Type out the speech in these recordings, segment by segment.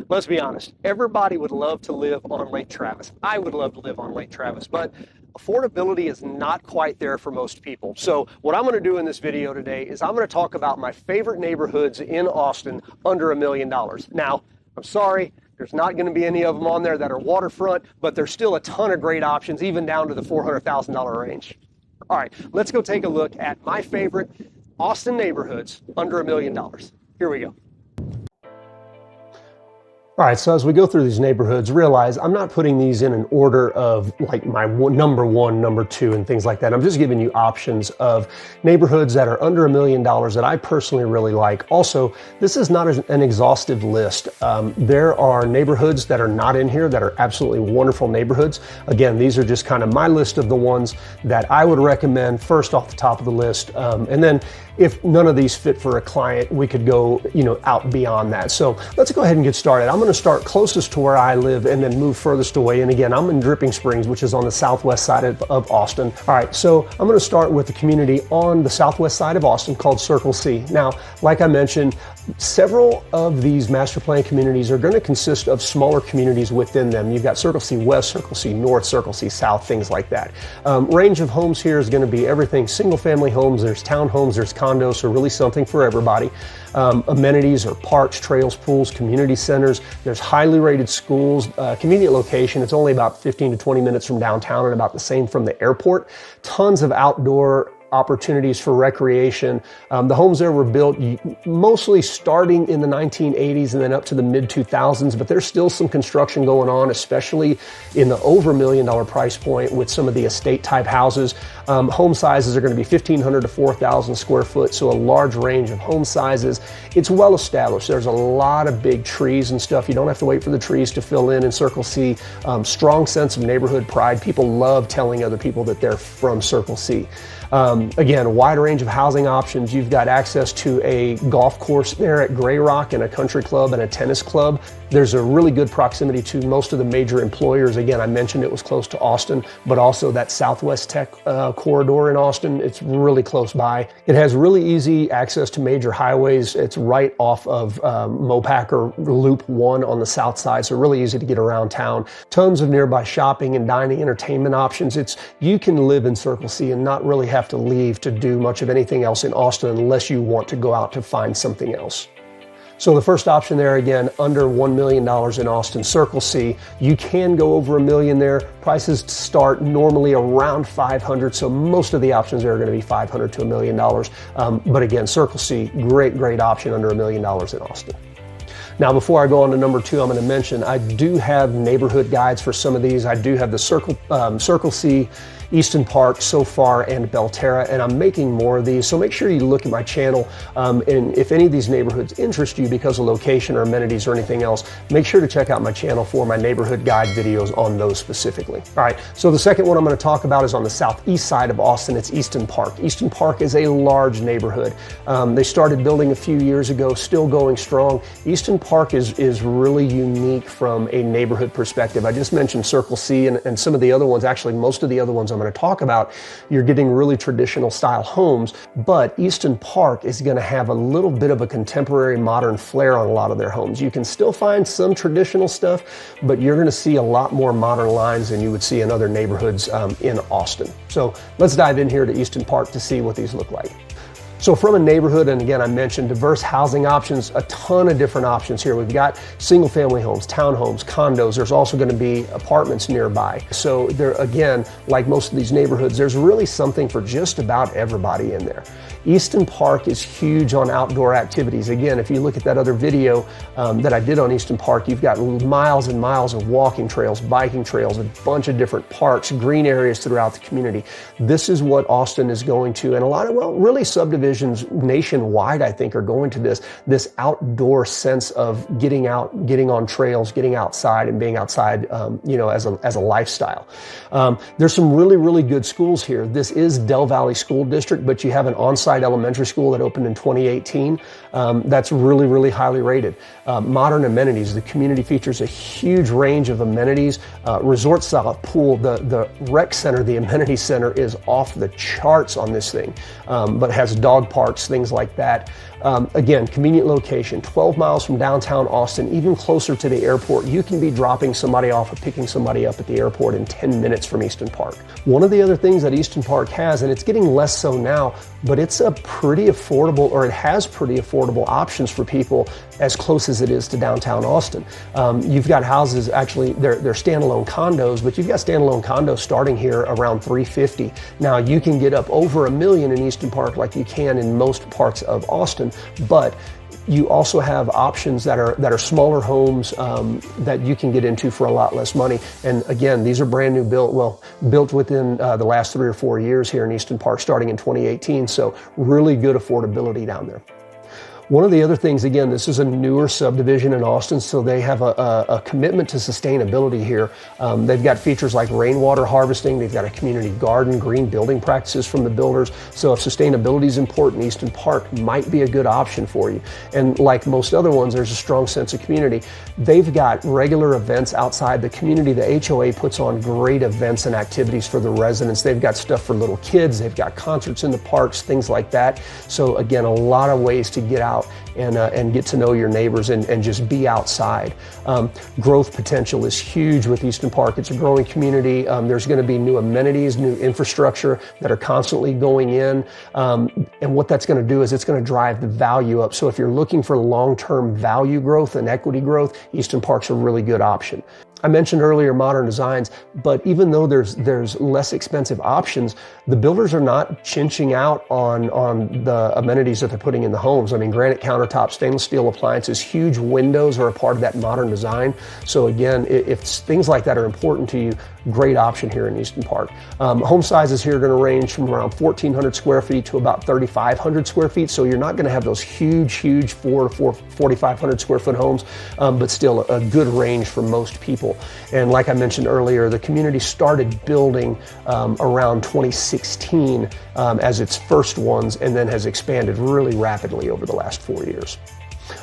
Let's be honest, everybody would love to live on Lake Travis. I would love to live on Lake Travis, but affordability is not quite there for most people. So what I'm going to do in this video today is I'm going to talk about my favorite neighborhoods in Austin under $1 million. Now, I'm sorry, there's not going to be any of them on there that are waterfront, but there's still a ton of great options, even down to the $400,000 range. All right, let's go take a look at my favorite Austin neighborhoods under $1 million. Here we go. All right, so as we go through these neighborhoods, realize I'm not putting these in an order of like my number one, number two, and things like that. I'm just giving you options of neighborhoods that are under $1 million that I personally really like. Also, this is not an exhaustive list. There are neighborhoods that are not in here that are absolutely wonderful neighborhoods. Again, these are just kind of my list of the ones that I would recommend first off the top of the list. And then if none of these fit for a client, we could go, out beyond that. So let's go ahead and get started. I'm going to start closest to where I live and then move furthest away. And again, I'm in Dripping Springs, which is on the southwest side of Austin. All right, so I'm going to start with the community on the southwest side of Austin called Circle C. Now, like I mentioned, several of these master plan communities are going to consist of smaller communities within them. You've got Circle C West, Circle C North, Circle C South, things like that. Range of homes here is going to be everything single family homes, there's townhomes, there's condos, so really something for everybody. Amenities are parks, trails, pools, community centers. There's highly rated schools, convenient location. It's only about 15 to 20 minutes from downtown and about the same from the airport. Tons of outdoor opportunities for recreation. The homes there were built mostly starting in the 1980s and then up to the mid 2000s, but there's still some construction going on, especially in the over $1 million price point with some of the estate type houses. Home sizes are going to be 1,500 to 4,000 square foot, so a large range of home sizes. It's well established. There's a lot of big trees and stuff. You don't have to wait for the trees to fill in Circle C. Strong sense of neighborhood pride. People love telling other people that they're from Circle C. Again, a wide range of housing options. You've got access to a golf course there at Gray Rock and a country club and a tennis club. There's a really good proximity to most of the major employers. Again, I mentioned it was close to Austin, but also that Southwest Tech corridor in Austin. It's really close by. It has really easy access to major highways. It's right off of Mopac or Loop 1 on the south side, so really easy to get around town. Tons of nearby shopping and dining entertainment options. You can live in Circle C and not really have to leave to do much of anything else in Austin unless you want to go out to find something else. So the first option there, again, under $1 million in Austin, Circle C. You can go over $1 million there. Prices start normally around $500, so most of the options there are going to be $500 to $1 million. But again, Circle C, great option under $1 million in Austin. Now, before I go on to number two, I'm going to mention I do have neighborhood guides for some of these. I do have the Circle C, Easton Park so far, and Belterra, and I'm making more of these. So make sure you look at my channel, and if any of these neighborhoods interest you because of location or amenities or anything else, make sure to check out my channel for my neighborhood guide videos on those specifically. All right, so the second one I'm going to talk about is on the southeast side of Austin. It's Easton Park. Easton Park is a large neighborhood. They started building a few years ago, still going strong. Easton Park is really unique from a neighborhood perspective. I just mentioned Circle C and some of the other ones, actually most of the other ones I'm going to talk about, you're getting really traditional style homes, but Easton Park is going to have a little bit of a contemporary modern flair on a lot of their homes. You can still find some traditional stuff, but you're going to see a lot more modern lines than you would see in other neighborhoods in Austin. So let's dive in here to Easton Park to see what these look like. So from a neighborhood, and again, I mentioned diverse housing options, a ton of different options here. We've got single family homes, townhomes, condos. There's also going to be apartments nearby. So there, again, like most of these neighborhoods, there's really something for just about everybody in there. Easton Park is huge on outdoor activities. Again, if you look at that other video that I did on Easton Park, you've got miles and miles of walking trails, biking trails, a bunch of different parks, green areas throughout the community. This is what Austin is going to, and a lot of, really subdivisions nationwide, I think, are going to this outdoor sense of getting out, getting on trails, getting outside and being outside, as a lifestyle. There's some really good schools here. This is Del Valley School District, but you have an on-site elementary school that opened in 2018. That's really highly rated. Modern amenities. The community features a huge range of amenities. Resort style pool. The rec center, the amenity center, is off the charts on this thing, but has dog parks, things like that. Again, convenient location, 12 miles from downtown Austin, even closer to the airport. You can be dropping somebody off or picking somebody up at the airport in 10 minutes from Easton Park. One of the other things that Easton Park has, and it's getting less so now, but it's a pretty affordable, or it has pretty affordable options for people as close as it is to downtown Austin. You've got houses, actually, they're standalone condos, but you've got standalone condos starting here around $350. Now, you can get up over $1 million in Easton Park like you can in most parts of Austin, but you also have options that are smaller homes that you can get into for a lot less money. And again, these are brand new built within the last 3 or 4 years here in Easton Park, starting in 2018. So really good affordability down there. One of the other things, again, this is a newer subdivision in Austin, so they have a commitment to sustainability here. They've got features like rainwater harvesting. They've got a community garden, green building practices from the builders. So if sustainability is important, Easton Park might be a good option for you. And like most other ones, there's a strong sense of community. They've got regular events outside the community. The HOA puts on great events and activities for the residents. They've got stuff for little kids. They've got concerts in the parks, things like that. So again, a lot of ways to get out and get to know your neighbors and just be outside. Growth potential is huge with Easton Park. It's a growing community. There's going to be new amenities, new infrastructure that are constantly going in. And what that's going to do is it's going to drive the value up. So if you're looking for long-term value growth and equity growth, Easton Park's a really good option. I mentioned earlier modern designs, but even though there's less expensive options, the builders are not chinching out on the amenities that they're putting in the homes. I mean, granite countertops, stainless steel appliances, huge windows are a part of that modern design. So again, if things like that are important to you, great option here in Easton Park. Home sizes here are going to range from around 1,400 square feet to about 3,500 square feet. So you're not going to have those huge 4,500 square foot homes, but still a good range for most people. And like I mentioned earlier, the community started building around 2016 as its first ones, and then has expanded really rapidly over the last 4 years.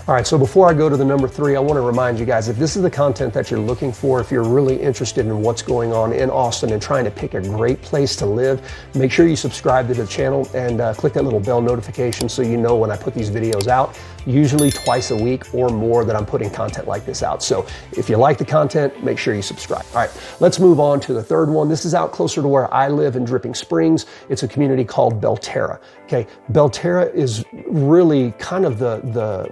All right, so before I go to the number 3, I want to remind you guys, if this is the content that you're looking for, if you're really interested in what's going on in Austin and trying to pick a great place to live, make sure you subscribe to the channel and click that little bell notification so you know when I put these videos out, usually twice a week or more that I'm putting content like this out. So if you like the content, make sure you subscribe. All right, let's move on to the third one. This is out closer to where I live in Dripping Springs. It's a community called Belterra. Okay, Belterra is really kind of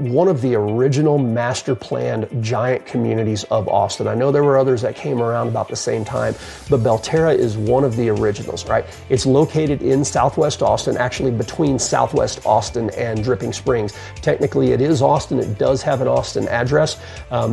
one of the original master planned giant communities of Austin. I know there were others that came around about the same time, but Belterra is one of the originals, right? It's located in Southwest Austin, actually between Southwest Austin and Dripping Springs. Technically, it is Austin. It does have an Austin address.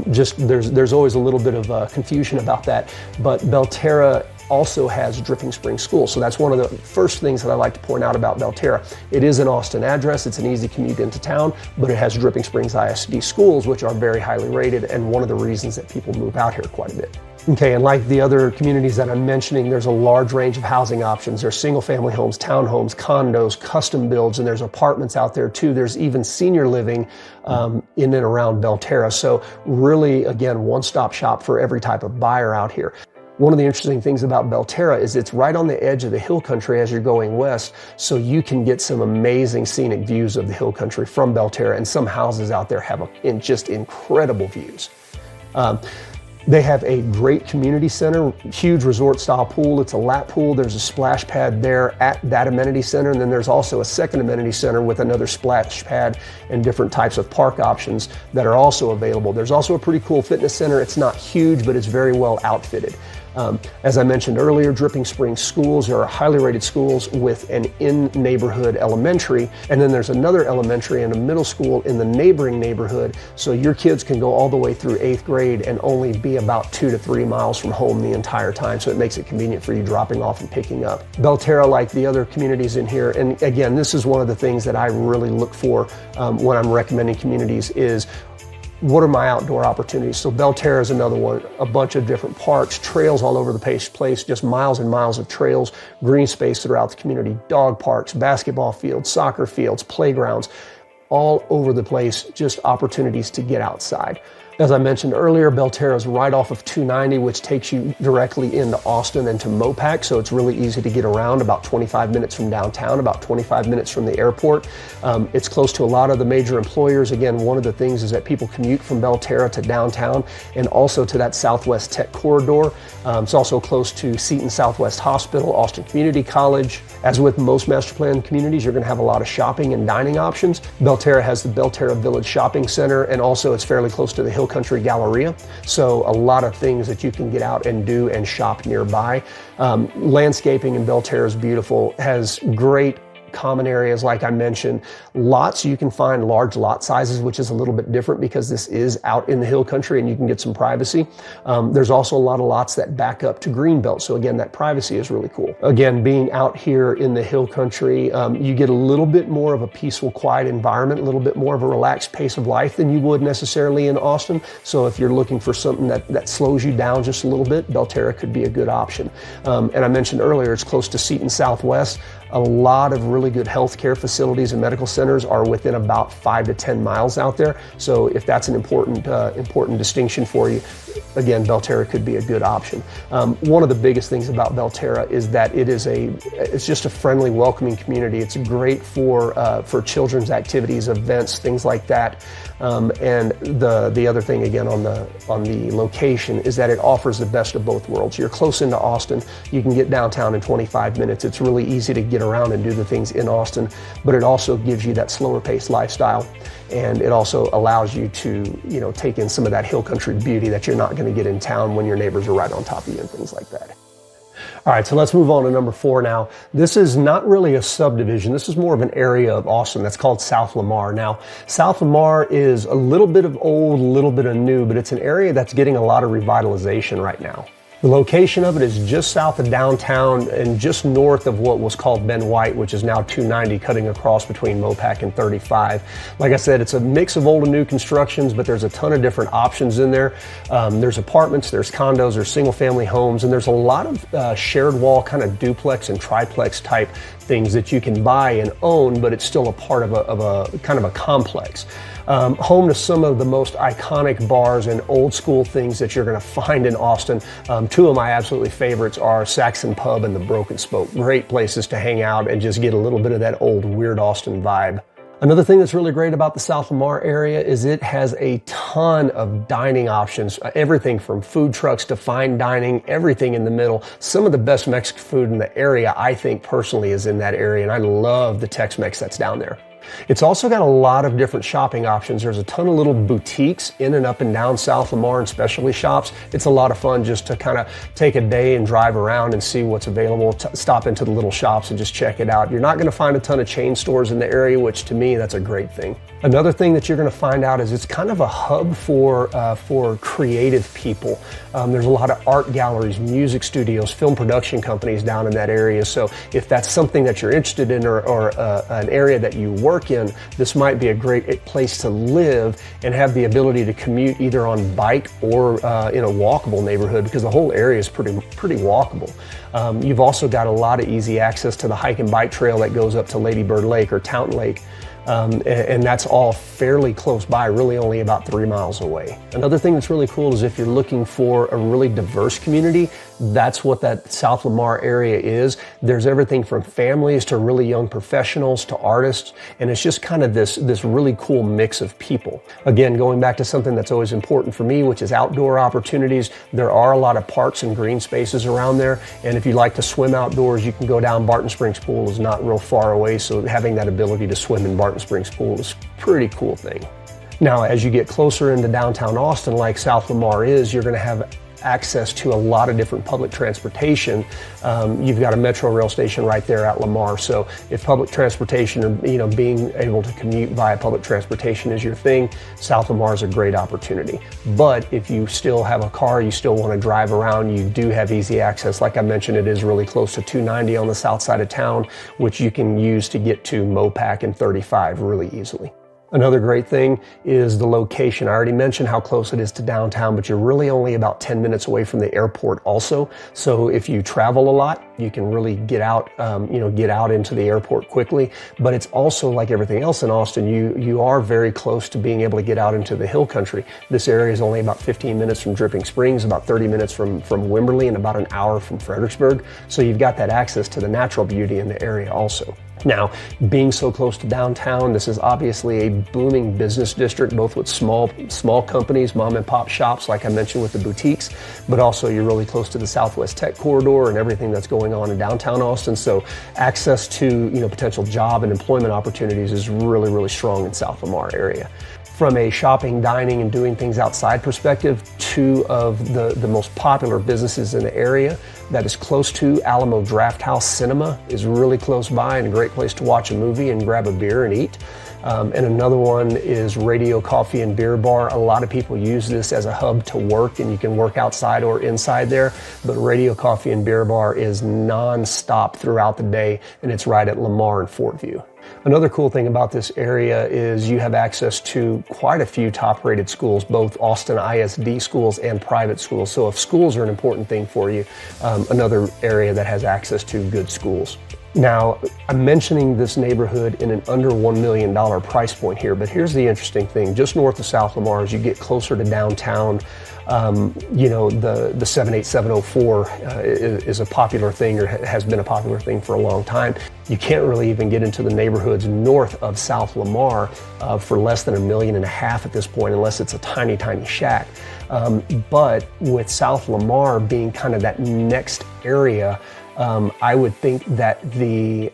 There's always a little bit of confusion about that, but Belterra also has Dripping Springs School. So that's one of the first things that I like to point out about Belterra. It is an Austin address. It's an easy commute into town, but it has Dripping Springs ISD schools, which are very highly rated, and one of the reasons that people move out here quite a bit. Okay, and like the other communities that I'm mentioning, there's a large range of housing options. There's single family homes, townhomes, condos, custom builds, and there's apartments out there too. There's even senior living in and around Belterra. So really, again, one-stop shop for every type of buyer out here. One of the interesting things about Belterra is it's right on the edge of the hill country as you're going west, so you can get some amazing scenic views of the hill country from Belterra, and some houses out there have just incredible views. They have a great community center, huge resort-style pool. It's a lap pool. There's a splash pad there at that amenity center, and then there's also a second amenity center with another splash pad and different types of park options that are also available. There's also a pretty cool fitness center. It's not huge, but it's very well outfitted. As I mentioned earlier, Dripping Springs schools are highly rated schools with an in-neighborhood elementary, and then there's another elementary and a middle school in the neighboring neighborhood, so your kids can go all the way through 8th grade and only be about 2 to 3 miles from home the entire time, so it makes it convenient for you dropping off and picking up. Belterra, like the other communities in here, and again, this is one of the things that I really look for when I'm recommending communities, is what are my outdoor opportunities? So Belterra is another one, a bunch of different parks, trails all over the place, just miles and miles of trails, green space throughout the community, dog parks, basketball fields, soccer fields, playgrounds, all over the place, just opportunities to get outside. As I mentioned earlier, Belterra is right off of 290, which takes you directly into Austin and to Mopac, so it's really easy to get around, about 25 minutes from downtown, about 25 minutes from the airport. It's close to a lot of the major employers. Again, one of the things is that people commute from Belterra to downtown and also to that Southwest Tech corridor. It's also close to Seton Southwest Hospital, Austin Community College. As with most master plan communities, you're going to have a lot of shopping and dining options. Belterra has the Belterra Village Shopping Center, and also it's fairly close to the Hill Country Galleria. So a lot of things that you can get out and do and shop nearby. Landscaping in Belterra is beautiful, has great common areas, like I mentioned. Lots, you can find large lot sizes, which is a little bit different because this is out in the hill country and you can get some privacy. There's also a lot of lots that back up to Greenbelt. So again, that privacy is really cool. Again, being out here in the hill country, you get a little bit more of a peaceful, quiet environment, a little bit more of a relaxed pace of life than you would necessarily in Austin. So if you're looking for something that slows you down just a little bit, Belterra could be a good option. And I mentioned earlier, it's close to Seton Southwest. A lot of really good healthcare facilities and medical centers are within about 5 to 10 miles out there. So if that's an important distinction for you, again, Belterra could be a good option. One of the biggest things about Belterra is that it's just a friendly, welcoming community. It's great for children's activities, events, things like that. And the other thing, again, on the location is that it offers the best of both worlds. You're close into Austin. You can get downtown in 25 minutes. It's really easy to get around and do the things in Austin, but it also gives you that slower paced lifestyle. And it also allows you to, take in some of that hill country beauty that you're not going to get in town when your neighbors are right on top of you and things like that. All right, so let's move on to number 4 now. This is not really a subdivision. This is more of an area of Austin that's called South Lamar. Now, South Lamar is a little bit of old, a little bit of new, but it's an area that's getting a lot of revitalization right now. The location of it is just south of downtown and just north of what was called Ben White, which is now 290, cutting across between Mopac and 35. Like I said, it's a mix of old and new constructions, but there's a ton of different options in there. There's apartments, there's condos, there's single family homes, and there's a lot of shared wall kind of duplex and triplex type things that you can buy and own, but it's still a part of a kind of a complex. Home to some of the most iconic bars and old school things that you're going to find in Austin. Two of my absolutely favorites are Saxon Pub and the Broken Spoke. Great places to hang out and just get a little bit of that old weird Austin vibe. Another thing that's really great about the South Lamar area is it has a ton of dining options, everything from food trucks to fine dining, everything in the middle. Some of the best Mexican food in the area, I think personally, is in that area, and I love the Tex-Mex that's down there. It's also got a lot of different shopping options. There's a ton of little boutiques in and up and down South Lamar and specialty shops. It's a lot of fun just to kind of take a day and drive around and see what's available, stop into the little shops and just check it out. You're not going to find a ton of chain stores in the area, which to me, that's a great thing. Another thing that you're going to find out is it's kind of a hub for creative people. There's a lot of art galleries, music studios, film production companies down in that area. So if that's something that you're interested in or an area that you work in, this might be a great place to live and have the ability to commute either on bike or in a walkable neighborhood, because the whole area is pretty walkable. You've also got a lot of easy access to the hike and bike trail that goes up to Lady Bird Lake or Townton Lake. And that's all fairly close by, really only about 3 miles away. Another thing that's really cool is if you're looking for a really diverse community, that's what that South Lamar area is. There's everything from families to really young professionals to artists, and it's just kind of this really cool mix of people. Again, going back to something that's always important for me, which is outdoor opportunities, there are a lot of parks and green spaces around there, and if you like to swim outdoors, you can go down. Barton Springs Pool is not real far away, so having that ability to swim in Barton Springs Pool is a pretty cool thing. Now, as you get closer into downtown Austin, like South Lamar is, you're going to have access to a lot of different public transportation. You've got a metro rail station right there at Lamar. So if public transportation or being able to commute via public transportation is your thing, South Lamar is a great opportunity. But if you still have a car, you still want to drive around, you do have easy access. Like I mentioned, it is really close to 290 on the south side of town, which you can use to get to Mopac and 35 really easily. Another great thing is the location. I already mentioned how close it is to downtown, but you're really only about 10 minutes away from the airport also. So if you travel a lot, You can really get out, get out into the airport quickly. But it's also like everything else in Austin, you are very close to being able to get out into the hill country. This area is only about 15 minutes from Dripping Springs, about 30 minutes from Wimberley, and about an hour from Fredericksburg. So you've got that access to the natural beauty in the area also. Now, being so close to downtown, this is obviously a booming business district, both with small companies, mom and pop shops, like I mentioned with the boutiques, but also you're really close to the Southwest Tech Corridor and everything that's going on in downtown Austin. So access to, potential job and employment opportunities is really, really strong in South Lamar area. From a shopping, dining, and doing things outside perspective, two of the most popular businesses in the area that is close to Alamo Drafthouse Cinema is really close by and a great place to watch a movie and grab a beer and eat. And another one is Radio Coffee and Beer Bar. A lot of people use this as a hub to work, and you can work outside or inside there. But Radio Coffee and Beer Bar is non-stop throughout the day, and it's right at Lamar and Fort View. Another cool thing about this area is you have access to quite a few top-rated schools, both Austin ISD schools and private schools. So if schools are an important thing for you, another area that has access to good schools. Now, I'm mentioning this neighborhood in an under $1 million price point here, but here's the interesting thing. Just north of South Lamar, as you get closer to downtown, the 78704 is a popular thing, or has been a popular thing for a long time. You can't really even get into the neighborhoods north of South Lamar for less than $1.5 million at this point, unless it's a tiny, tiny shack. But with South Lamar being kind of that next area, I would think that the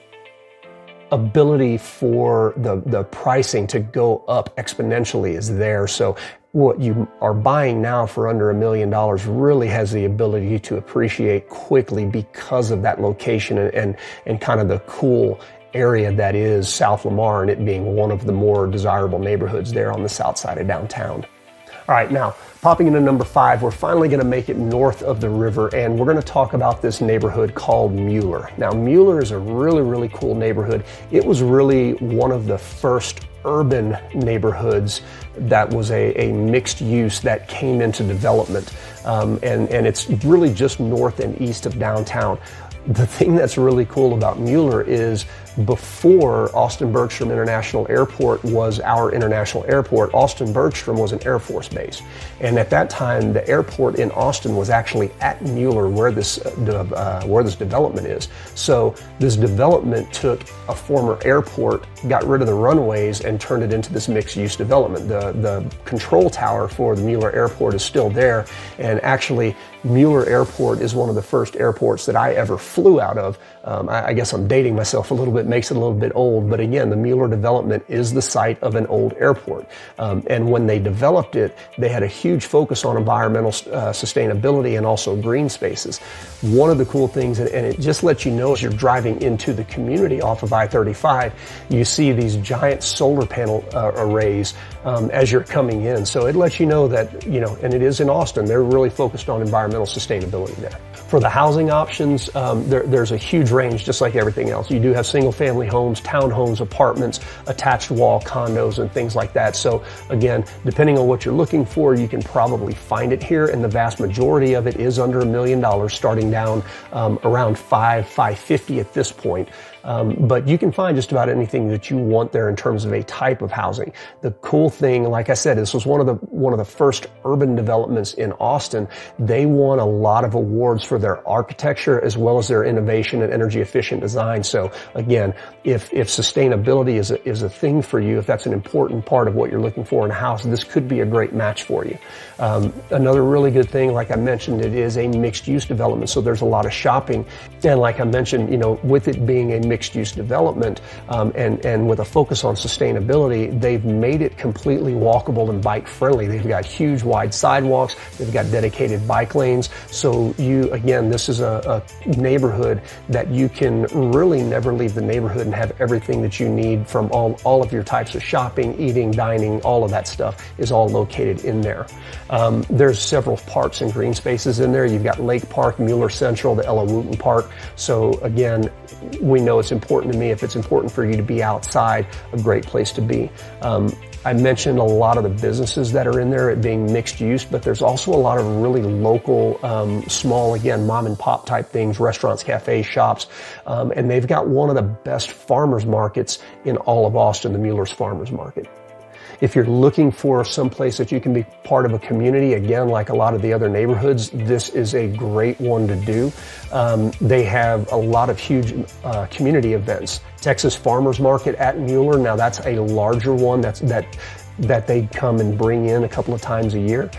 ability for the pricing to go up exponentially is there. So what you are buying now for under $1 million really has the ability to appreciate quickly because of that location and kind of the cool area that is South Lamar, and it being one of the more desirable neighborhoods there on the south side of downtown. All right, now popping into number 5, we're finally going to make it north of the river, and we're going to talk about this neighborhood called Mueller. Now, Mueller is a really, really cool neighborhood. It was really one of the first urban neighborhoods that was a mixed use that came into development, and it's really just north and east of downtown. The thing that's really cool about Mueller is before Austin Bergstrom International Airport was our international airport, Austin Bergstrom was an Air Force base. And at that time, the airport in Austin was actually at Mueller, where this development is. So this development took a former airport, got rid of the runways, and turned it into this mixed-use development. The control tower for the Mueller Airport is still there, and actually Mueller Airport is one of the first airports that I ever flew out of. I guess I'm dating myself a little bit, makes it a little bit old, but again, the Mueller development is the site of an old airport. And when they developed it, they had a huge focus on environmental sustainability and also green spaces. One of the cool things, and it just lets you know as you're driving into the community off of I-35, you see these giant solar panel arrays as you're coming in. So it lets you know that, and it is in Austin, they're really focused on environmental sustainability there. For the housing options, there's a huge range, just like everything else. You do have single-family homes, townhomes, apartments, attached wall condos, and things like that. So again, depending on what you're looking for, you can probably find it here, and the vast majority of it is under $1 million, starting down around $550 at this point. But you can find just about anything that you want there in terms of a type of housing. The cool thing, like I said, this was one of the first urban developments in Austin. They won a lot of awards for their architecture as well as their innovation and energy efficient design. So again, if sustainability is a thing for you, if that's an important part of what you're looking for in a house, this could be a great match for you. Another really good thing, like I mentioned, it is a mixed use development. So there's a lot of shopping. And like I mentioned, with it being a mixed use development, and with a focus on sustainability, they've made it completely walkable and bike friendly. They've got huge wide sidewalks. They've got dedicated bike lanes. So again, this is a neighborhood that you can really never leave the neighborhood and have everything that you need from all of your types of shopping, eating, dining, all of that stuff is all located in there. There's several parks and green spaces in there. You've got Lake Park, Mueller Central, the Ella Wooten Park. So again, we know it's important to me. If it's important for you to be outside, a great place to be. I mentioned a lot of the businesses that are in there, it being mixed use, but there's also a lot of really local, small, again, mom and pop type things, restaurants, cafes, shops, and they've got one of the best farmers markets in all of Austin, the Mueller's Farmers Market. If you're looking for some place that you can be part of a community, again, like a lot of the other neighborhoods, this is a great one to do. They have a lot of huge community events. Texas Farmers Market at Mueller, now that's a larger one that they come and bring in a couple of times a year.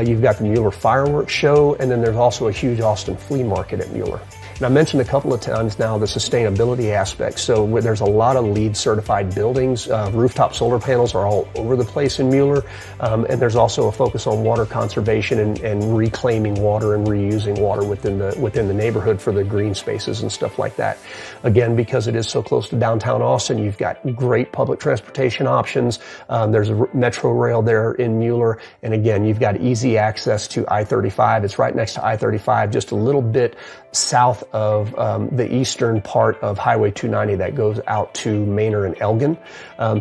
You've got the Mueller Fireworks Show, and then there's also a huge Austin Flea Market at Mueller. And I mentioned a couple of times now the sustainability aspect. So there's a lot of LEED certified buildings. Rooftop solar panels are all over the place in Mueller. And there's also a focus on water conservation and reclaiming water and reusing water within the neighborhood for the green spaces and stuff like that. Again, because it is so close to downtown Austin, you've got great public transportation options. There's a metro rail there in Mueller. And again, you've got easy access to I-35. It's right next to I-35, just a little bit south of the eastern part of Highway 290 that goes out to Manor and Elgin.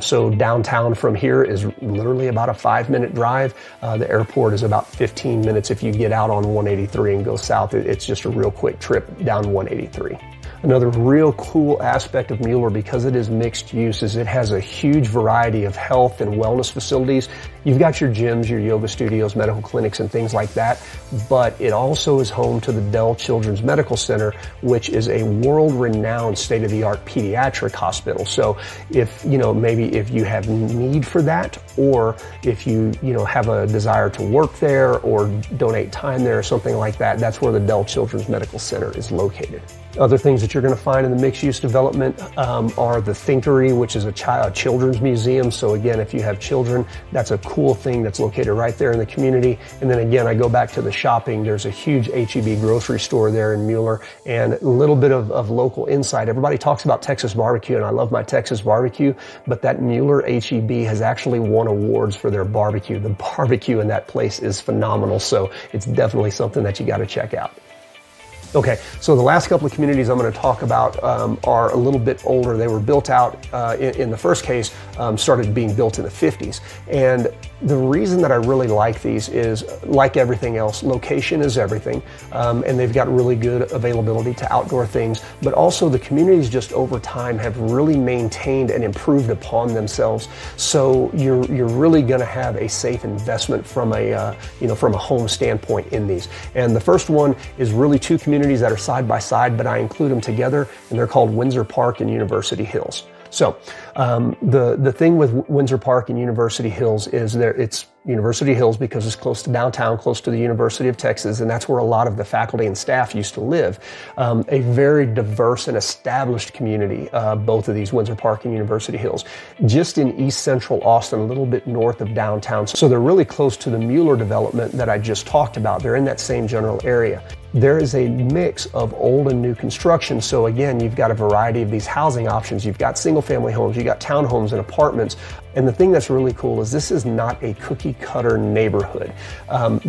So downtown from here is literally about a 5-minute drive. The airport is about 15 minutes if you get out on 183 and go south. It's just a real quick trip down 183. Another real cool aspect of Mueller, because it is mixed use, is it has a huge variety of health and wellness facilities. You've got your gyms, your yoga studios, medical clinics, and things like that, but it also is home to the Dell Children's Medical Center, which is a world-renowned state-of-the-art pediatric hospital. So if, maybe if you have need for that, or if you have a desire to work there or donate time there or something like that, that's where the Dell Children's Medical Center is located. Other things that you're going to find in the mixed-use development are the Thinkery, which is a children's museum. So again, if you have children, that's a cool thing that's located right there in the community. And then again, I go back to the shopping. There's a huge H-E-B grocery store there in Mueller, and a little bit of local insight. Everybody talks about Texas barbecue, and I love my Texas barbecue, but that Mueller H-E-B has actually won awards for their barbecue. The barbecue in that place is phenomenal, so it's definitely something that you got to check out. Okay, so the last couple of communities I'm going to talk about are a little bit older. They were built out, in the first case, started being built in the 50s. And the reason that I really like these is, like everything else, location is everything. And they've got really good availability to outdoor things. But also the communities just over time have really maintained and improved upon themselves. So you're really going to have a safe investment from a home standpoint in these. And the first one is really two communities that are side by side, but I include them together, and they're called Windsor Park and University Hills. So the thing with Windsor Park and University Hills is it's University Hills because it's close to downtown, close to the University of Texas, and that's where a lot of the faculty and staff used to live. A very diverse and established community, both of these, Windsor Park and University Hills, just in east central Austin, a little bit north of downtown. So they're really close to the Mueller development that I just talked about. They're in that same general area. There is a mix of old and new construction. So again, you've got a variety of these housing options. You've got single family homes, you've got townhomes and apartments. And the thing that's really cool is this is not a cookie cutter neighborhood.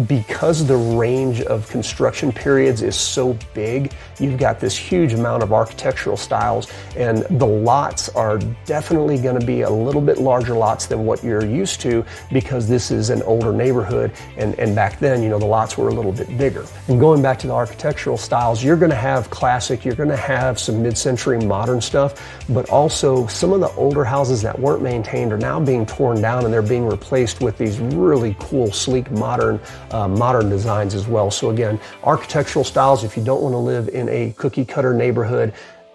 Because the range of construction periods is so big, you've got this huge amount of architectural styles, and the lots are definitely going to be a little bit larger lots than what you're used to, because this is an older neighborhood, and back then, the lots were a little bit bigger. And going back to the architectural styles, you're going to have classic, you're going to have some mid-century modern stuff, but also some of the older houses that weren't maintained are now being torn down, and they're being replaced with these really cool, sleek, modern designs as well. So again, architectural styles, if you don't want to live in a cookie cutter neighborhood,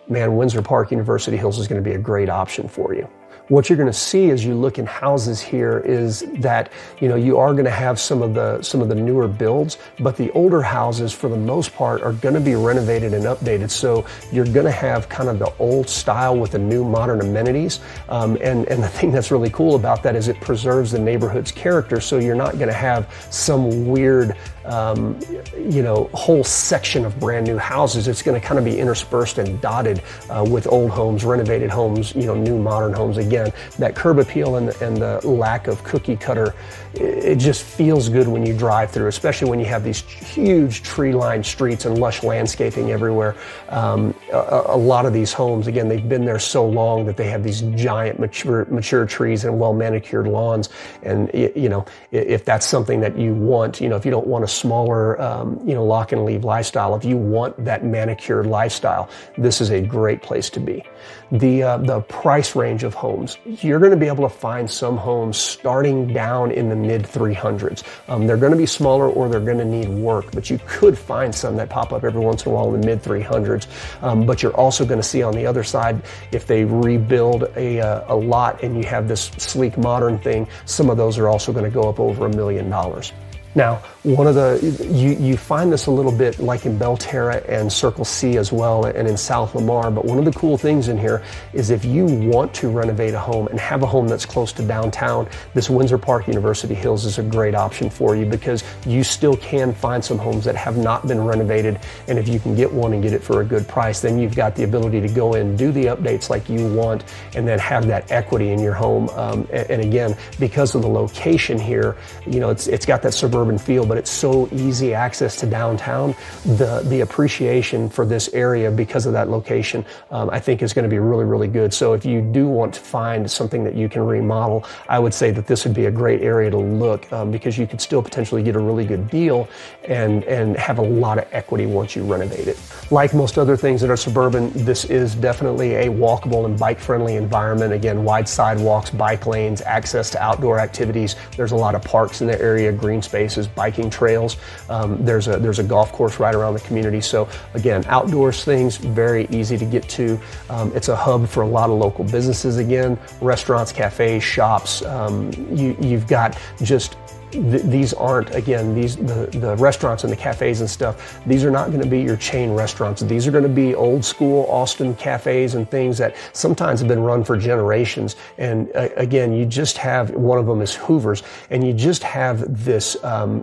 man, Windsor Park, University Hills is going to be a great option for you. What you're going to see as you look in houses here is that, you are going to have some of the newer builds, but the older houses, for the most part, are going to be renovated and updated. So you're going to have kind of the old style with the new modern amenities. And the thing that's really cool about that is it preserves the neighborhood's character. So you're not going to have some weird whole section of brand new houses. It's going to kind of be interspersed and dotted with old homes, renovated homes, new modern homes. Again, that curb appeal and the lack of cookie cutter, it just feels good when you drive through, especially when you have these huge tree-lined streets and lush landscaping everywhere. A lot of these homes, again, they've been there so long that they have these giant mature trees and well-manicured lawns. And if that's something that you want, if you don't want a smaller, lock and leave lifestyle, if you want that manicured lifestyle, this is a great place to be. The price range of homes, you're going to be able to find some homes starting down in the mid 300s. They're going to be smaller or they're going to need work, but you could find some that pop up every once in a while in the mid 300s. But you're also going to see on the other side, if they rebuild a lot and you have this sleek modern thing, some of those are also going to go up over $1 million. Now, you find this a little bit like in Belterra and Circle C as well, and in South Lamar, but one of the cool things in here is if you want to renovate a home and have a home that's close to downtown, this Windsor Park University Hills is a great option for you, because you still can find some homes that have not been renovated, and if you can get one and get it for a good price, then you've got the ability to go in, do the updates like you want, and then have that equity in your home. And again, because of the location here, it's got that suburban feel, but it's so easy access to downtown. The appreciation for this area because of that location, I think is going to be really, really good. So if you do want to find something that you can remodel, I would say that this would be a great area to look, because you could still potentially get a really good deal and have a lot of equity once you renovate it. Like most other things that are suburban, this is definitely a walkable and bike-friendly environment. Again, wide sidewalks, bike lanes, access to outdoor activities. There's a lot of parks in the area, green spaces, biking trails. There's a golf course right around the community. So again, outdoors things, very easy to get to. It's a hub for a lot of local businesses. Again, restaurants, cafes, shops. You've got just these aren't, again, the restaurants and the cafes and stuff, these are not going to be your chain restaurants. These are going to be old school Austin cafes and things that sometimes have been run for generations. And again, you just have, one of them is Hoover's, and you just have this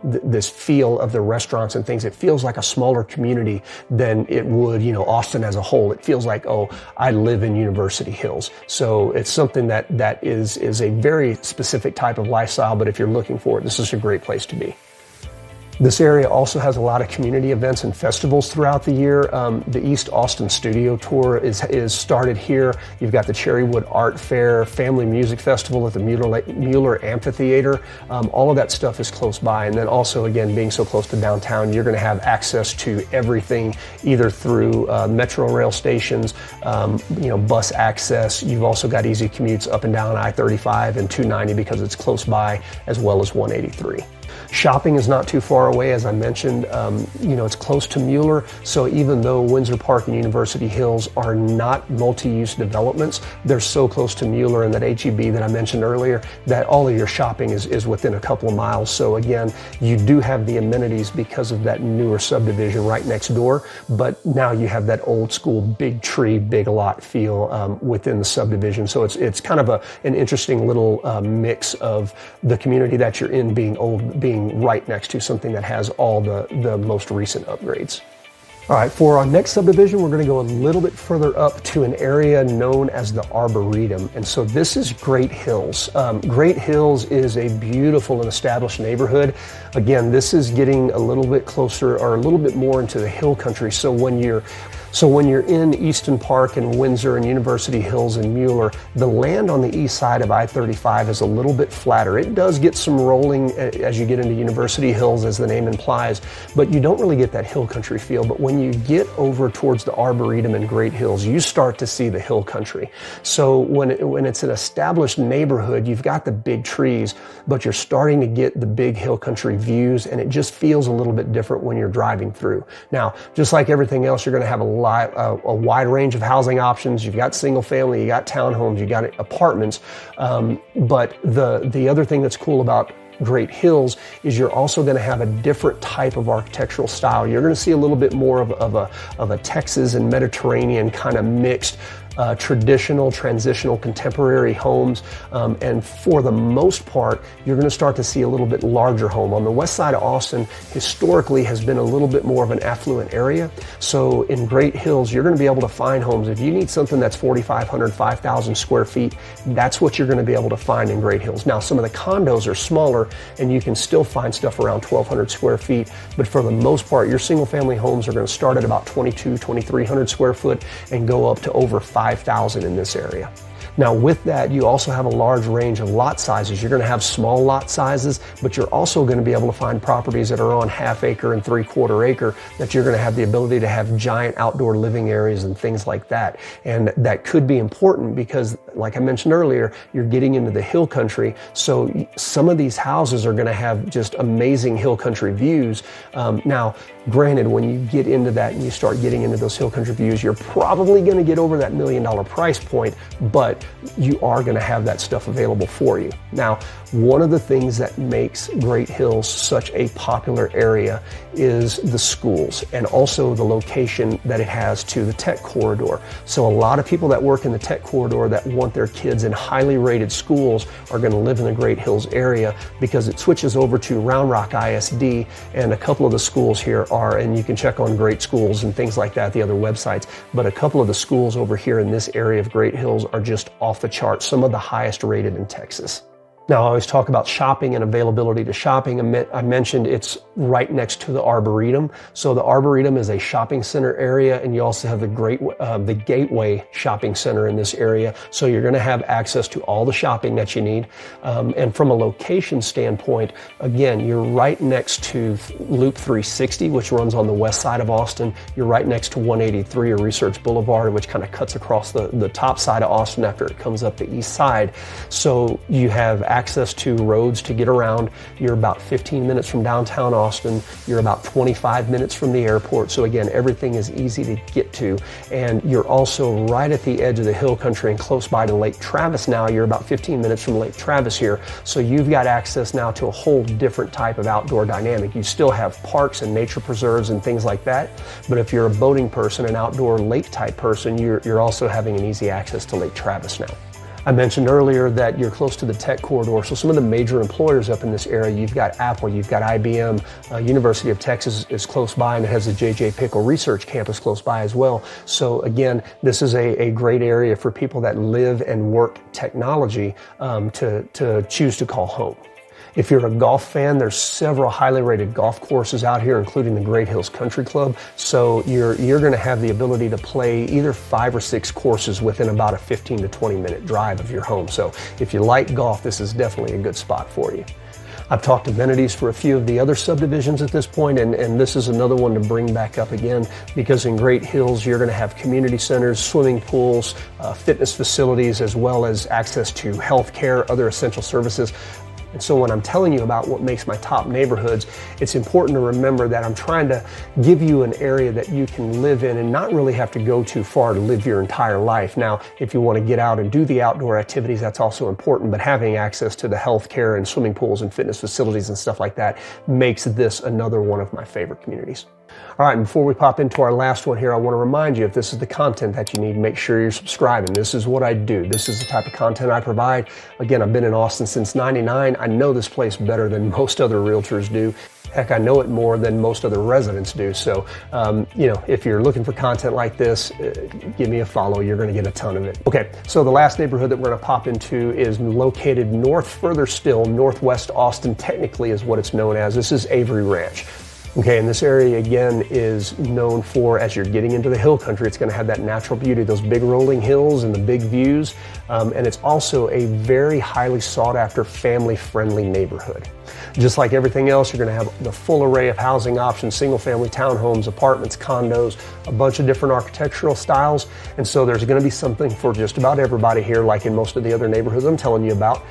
this feel of the restaurants and things. It feels like a smaller community than it would, Austin as a whole. It feels like, oh, I live in University Hills. So it's something that is a very specific type of lifestyle, but if you're looking for it, this is a great place to be. This area also has a lot of community events and festivals throughout the year. The East Austin Studio Tour is started here. You've got the Cherrywood Art Fair, Family Music Festival at the Mueller Amphitheater. All of that stuff is close by. And then also, again, being so close to downtown, you're going to have access to everything, either through metro rail stations, bus access. You've also got easy commutes up and down I-35 and 290 because it's close by, as well as 183. Shopping is not too far away, as I mentioned. It's close to Mueller, so even though Windsor Park and University Hills are not multi-use developments, they're so close to Mueller and that HEB that I mentioned earlier that all of your shopping is within a couple of miles. So again, you do have the amenities because of that newer subdivision right next door, but now you have that old school big tree, big lot feel within the subdivision. So it's kind of an interesting little mix of the community that you're in being right next to something that has all the most recent upgrades. All right, for our next subdivision, we're going to go a little bit further up to an area known as the Arboretum. And so this is Great Hills. Great Hills is a beautiful and established neighborhood. Again, this is getting a little bit closer or a little bit more into the hill country. So when you're in Easton Park and Windsor and University Hills and Mueller, the land on the east side of I-35 is a little bit flatter. It does get some rolling as you get into University Hills, as the name implies, but you don't really get that hill country feel. But when you get over towards the Arboretum and Great Hills, you start to see the hill country. So when it's an established neighborhood, you've got the big trees, but you're starting to get the big hill country views, and it just feels a little bit different when you're driving through. Now, just like everything else, you're going to have a wide range of housing options. You've got single family, you got townhomes, you got apartments. But the other thing that's cool about Great Hills is you're also going to have a different type of architectural style. You're going to see a little bit more of a Texas and Mediterranean kind of mixed traditional, transitional, contemporary homes. And for the most part, you're going to start to see a little bit larger home. On the west side of Austin, historically has been a little bit more of an affluent area. So in Great Hills, you're going to be able to find homes. If you need something that's 4,500, 5,000 square feet, that's what you're going to be able to find in Great Hills. Now, some of the condos are smaller and you can still find stuff around 1,200 square feet. But for the most part, your single family homes are going to start at about 2,300 square foot and go up to over 5,000 in this area. Now with that, you also have a large range of lot sizes. You're going to have small lot sizes, but you're also going to be able to find properties that are on 1/2 acre and 3/4 acre that you're going to have the ability to have giant outdoor living areas and things like that. And that could be important because, like I mentioned earlier, you're getting into the hill country. So some of these houses are going to have just amazing hill country views. Now, granted, when you get into that and you start getting into those hill country views, you're probably going to get over that $1 million price point, but you are going to have that stuff available for you. Now, one of the things that makes Great Hills such a popular area is the schools and also the location that it has to the tech corridor. So a lot of people that work in the tech corridor that want their kids in highly rated schools are going to live in the Great Hills area because it switches over to Round Rock ISD, and a couple of the schools here are, and you can check on Great Schools and things like that, the other websites, but a couple of the schools over here in this area of Great Hills are just off the charts, some of the highest rated in Texas. Now, I always talk about shopping and availability to shopping. I mentioned it's right next to the Arboretum. So the Arboretum is a shopping center area, and you also have the Gateway Shopping Center in this area. So you're going to have access to all the shopping that you need. And from a location standpoint, again, you're right next to Loop 360, which runs on the west side of Austin. You're right next to 183 or Research Boulevard, which kind of cuts across the top side of Austin after it comes up the east side. So you have access to roads to get around. You're about 15 minutes from downtown Austin. You're about 25 minutes from the airport. So again, everything is easy to get to. And you're also right at the edge of the hill country and close by to Lake Travis now. You're about 15 minutes from Lake Travis here. So you've got access now to a whole different type of outdoor dynamic. You still have parks and nature preserves and things like that. But if you're a boating person, an outdoor lake type person, you're also having an easy access to Lake Travis now. I mentioned earlier that you're close to the tech corridor, so some of the major employers up in this area, you've got Apple, you've got IBM, University of Texas is close by, and it has a J.J. Pickle Research Campus close by as well. So again, this is a great area for people that live and work technology to choose to call home. If you're a golf fan, there's several highly rated golf courses out here, including the Great Hills Country Club. So you're going to have the ability to play either 5 or 6 courses within about a 15 to 20 minute drive of your home. So if you like golf, this is definitely a good spot for you. I've talked amenities for a few of the other subdivisions at this point, and this is another one to bring back up again, because in Great Hills, you're going to have community centers, swimming pools, fitness facilities, as well as access to health care, other essential services. And so when I'm telling you about what makes my top neighborhoods, it's important to remember that I'm trying to give you an area that you can live in and not really have to go too far to live your entire life. Now, if you want to get out and do the outdoor activities, that's also important, but having access to the health care and swimming pools and fitness facilities and stuff like that makes this another one of my favorite communities. All right, and before we pop into our last one here, I want to remind you, if this is the content that you need, make sure you're subscribing. This is what I do. This is the type of content I provide. Again, I've been in Austin since '99. I know this place better than most other realtors do. Heck, I know it more than most other residents do. So, if you're looking for content like this, give me a follow. You're going to get a ton of it. Okay, so the last neighborhood that we're going to pop into is located further still, northwest Austin, technically is what it's known as. This is Avery Ranch. Okay, and this area again is known for, as you're getting into the hill country, it's going to have that natural beauty, those big rolling hills and the big views. And it's also a very highly sought after family friendly neighborhood. Just like everything else, you're going to have the full array of housing options, single family townhomes, apartments, condos, a bunch of different architectural styles. And so there's going to be something for just about everybody here, like in most of the other neighborhoods I'm telling you about.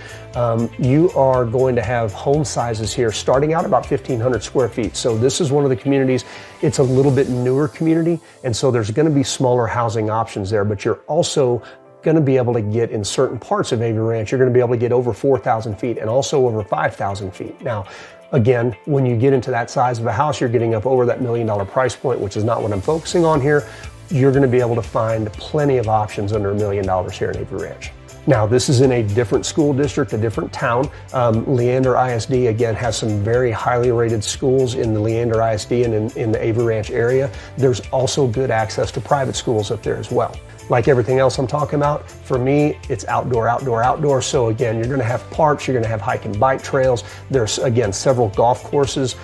You are going to have home sizes here starting out about 1,500 square feet. So this is one of the communities, it's a little bit newer community. And so there's going to be smaller housing options there, but you're also going to be able to get in certain parts of Avery Ranch, you're going to be able to get over 4,000 feet and also over 5,000 feet. Now, again, when you get into that size of a house, you're getting up over that $1 million price point, which is not what I'm focusing on here. you're going to be able to find plenty of options under $1 million here in Avery Ranch. Now, this is in a different school district, a different town. Leander ISD, again, has some very highly rated schools in the Leander ISD and in the Avery Ranch area. There's also good access to private schools up there as well. Like everything else I'm talking about, for me, it's outdoor, outdoor, outdoor. So again, you're gonna have parks, you're gonna have hike and bike trails. There's, again, several golf courses.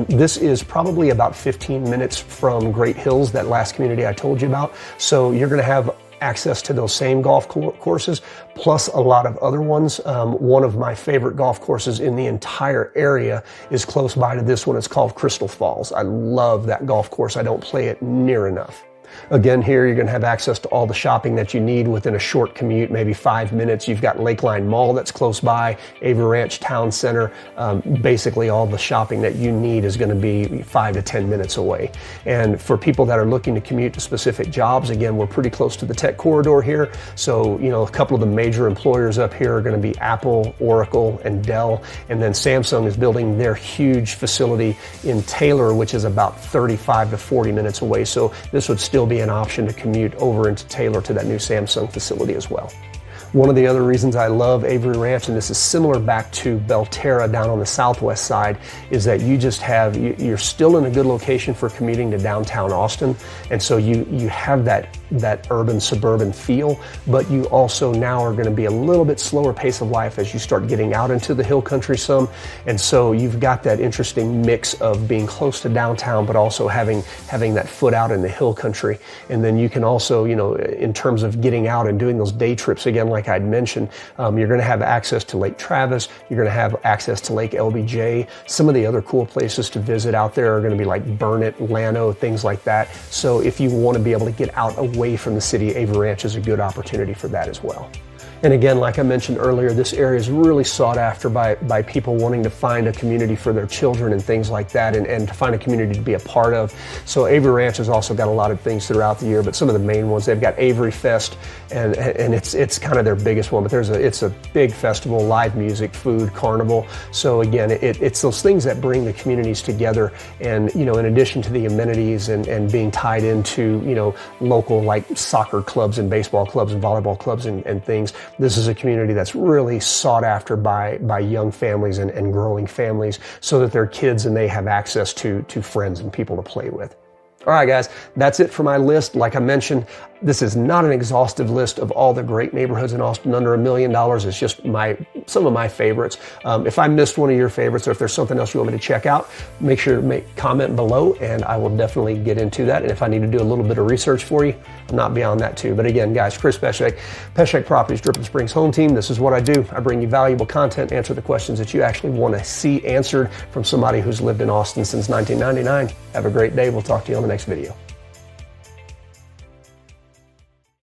This is probably about 15 minutes from Great Hills, that last community I told you about. So you're gonna have access to those same golf courses, plus a lot of other ones. One of my favorite golf courses in the entire area is close by to this one. It's called Crystal Falls. I love that golf course. I don't play it near enough. Again, here you're going to have access to all the shopping that you need within a short commute, maybe 5 minutes. You've got Lakeline Mall that's close by, Avery Ranch Town Center. Basically, all the shopping that you need is going to be 5 to 10 minutes away. And for people that are looking to commute to specific jobs, again, we're pretty close to the tech corridor here. So, you know, a couple of the major employers up here are going to be Apple, Oracle, and Dell. And then Samsung is building their huge facility in Taylor, which is about 35 to 40 minutes away. So this would still be an option to commute over into Taylor to that new Samsung facility as well. One of the other reasons I love Avery Ranch, and this is similar back to Belterra down on the southwest side, is that you just have, you're still in a good location for commuting to downtown Austin. And so you have that urban suburban feel, but you also now are going to be a little bit slower pace of life as you start getting out into the hill country some. And so you've got that interesting mix of being close to downtown, but also having that foot out in the hill country. And then you can also, you know, in terms of getting out and doing those day trips, again, like I'd mentioned, you're going to have access to Lake Travis. You're going to have access to Lake LBJ. Some of the other cool places to visit out there are going to be like Burnett, Llano, things like that. So if you want to be able to get out away from the city, Avery Ranch is a good opportunity for that as well. And again, like I mentioned earlier, this area is really sought after by people wanting to find a community for their children and things like that, and to find a community to be a part of. So Avery Ranch has also got a lot of things throughout the year, but some of the main ones, they've got Avery Fest, and it's kind of their biggest one, but it's a big festival, live music, food, carnival. So again, it's those things that bring the communities together, and, you know, in addition to the amenities and being tied into, you know, local like soccer clubs and baseball clubs and volleyball clubs and things, this is a community that's really sought after by young families and growing families, so that their kids and they have access to friends and people to play with. All right, guys, that's it for my list. Like I mentioned, this is not an exhaustive list of all the great neighborhoods in Austin under $1 million. It's just some of my favorites. If I missed one of your favorites, or if there's something else you want me to check out, make sure to comment below, and I will definitely get into that. And if I need to do a little bit of research for you, I'm not beyond that too. But again, guys, Chris Pesek, Pesek Properties Dripping Springs Home Team. This is what I do. I bring you valuable content, answer the questions that you actually want to see answered from somebody who's lived in Austin since 1999. Have a great day. We'll talk to you on the next video.